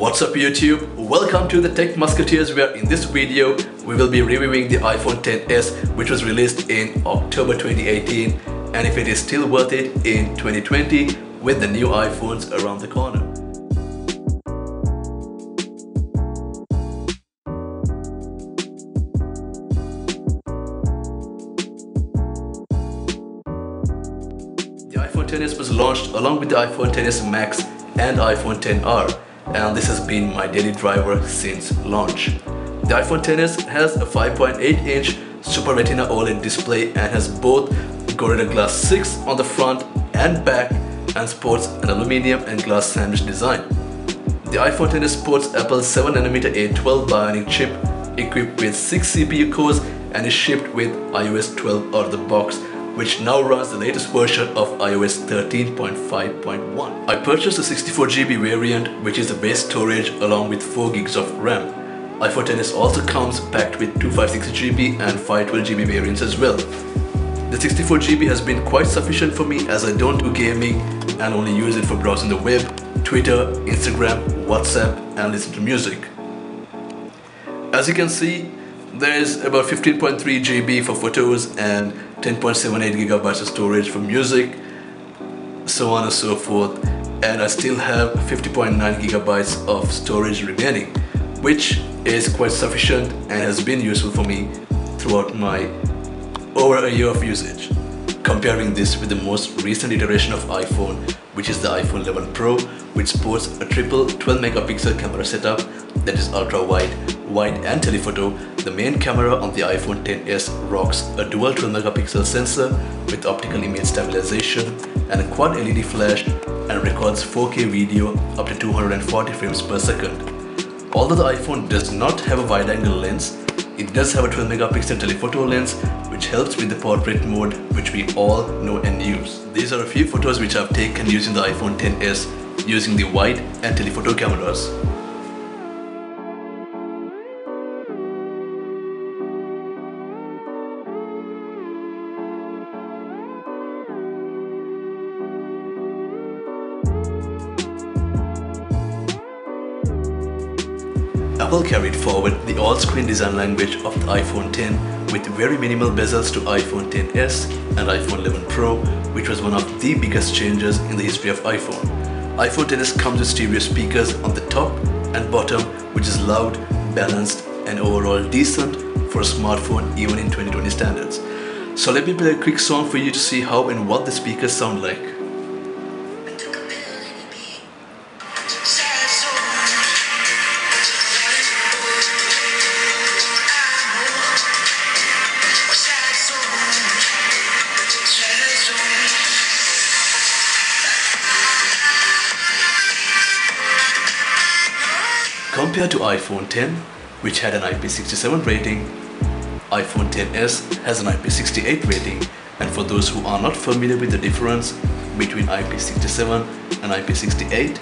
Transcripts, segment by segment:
What's up YouTube? Welcome to the Tech Musketeers, where in this video we will be reviewing the iPhone XS, which was released in October 2018, and if it is still worth it in 2020 with the new iPhones around the corner. The iPhone XS was launched along with the iPhone XS Max and iPhone XR, and this has been my daily driver since launch. The iPhone XS has a 5.8-inch Super Retina OLED display and has both Gorilla Glass 6 on the front and back, and sports an aluminum and glass sandwich design. The iPhone XS sports Apple's 7nm A12 Bionic chip equipped with 6 CPU cores and is shipped with iOS 12 out of the box, which now runs the latest version of iOS 13.5.1. I purchased the 64GB variant, which is the base storage along with 4GB of RAM. iPhone XS also comes packed with 256GB and 512GB variants as well. The 64GB has been quite sufficient for me, as I don't do gaming and only use it for browsing the web, Twitter, Instagram, WhatsApp, and listen to music. As you can see, there is about 15.3GB for photos and 10.78GB of storage for music, so on and so forth, and I still have 50.9GB of storage remaining, which is quite sufficient and has been useful for me throughout my over a year of usage. Comparing this with the most recent iteration of iPhone, which is the iPhone 11 Pro, which sports a triple 12-megapixel camera setup that is ultra-wide, wide and telephoto. The main camera on the iPhone XS rocks a dual 12-megapixel sensor with optical image stabilization and a quad LED flash, and records 4K video up to 240 frames per second. Although the iPhone does not have a wide-angle lens, it does have a 12-megapixel telephoto lens, which helps with the portrait mode, which we all know and use. These are a few photos which I've taken using the iPhone XS using the wide and telephoto cameras. Apple carried forward the all-screen design language of the iPhone X with very minimal bezels to iPhone XS and iPhone 11 Pro, which was one of the biggest changes in the history of iPhone. iPhone XS comes with stereo speakers on the top and bottom, which is loud, balanced, and overall decent for a smartphone even in 2020 standards. So let me play a quick song for you to see how and what the speakers sound like. Compared to iPhone X, which had an IP67 rating, iPhone XS has an IP68 rating, and for those who are not familiar with the difference between IP67 and IP68,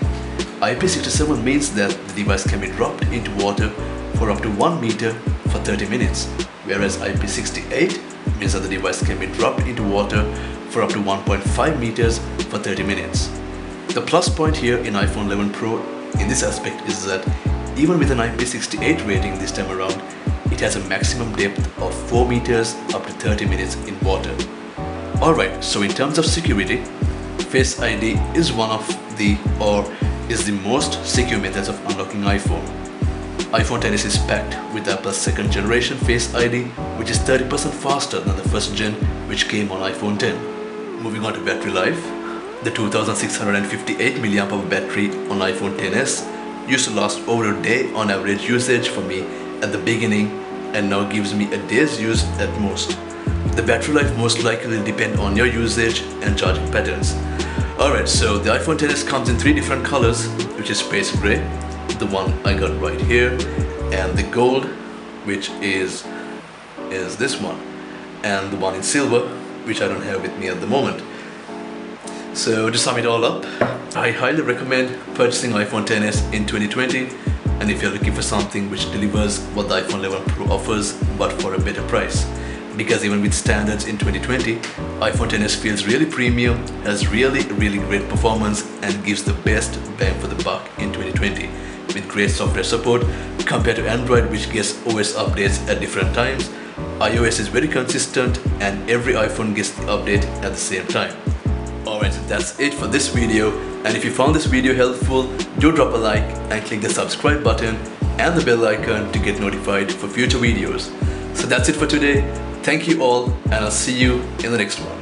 IP67 means that the device can be dropped into water for up to 1 meter for 30 minutes, whereas IP68 means that the device can be dropped into water for up to 1.5 meters for 30 minutes. The plus point here in iPhone 11 Pro in this aspect is that even with an IP68 rating this time around, it has a maximum depth of 4 meters up to 30 minutes in water. Alright, so in terms of security, Face ID is one of the, or is the most secure methods of unlocking iPhone. iPhone XS is packed with Apple's second generation Face ID, which is 30% faster than the first gen, which came on iPhone X. Moving on to battery life, the 2658 mAh battery on iPhone XS used to last over a day on average usage for me at the beginning, and now gives me a day's use at most. The battery life most likely will depend on your usage and charging patterns. Alright, so the iPhone XS comes in 3 different colors, which is space gray, the one I got right here, and the gold, which is this one, and the one in silver, which I don't have with me at the moment. So to sum it all up, I highly recommend purchasing iPhone XS in 2020, and if you're looking for something which delivers what the iPhone 11 Pro offers but for a better price. Because even with standards in 2020, iPhone XS feels really premium, has really great performance, and gives the best bang for the buck in 2020. with great software support compared to Android, which gets OS updates at different times. iOS is very consistent and every iPhone gets the update at the same time. Alright, so that's it for this video, and if you found this video helpful, do drop a like and click the subscribe button and the bell icon to get notified for future videos. So that's it for today. Thank you all, and I'll see you in the next one.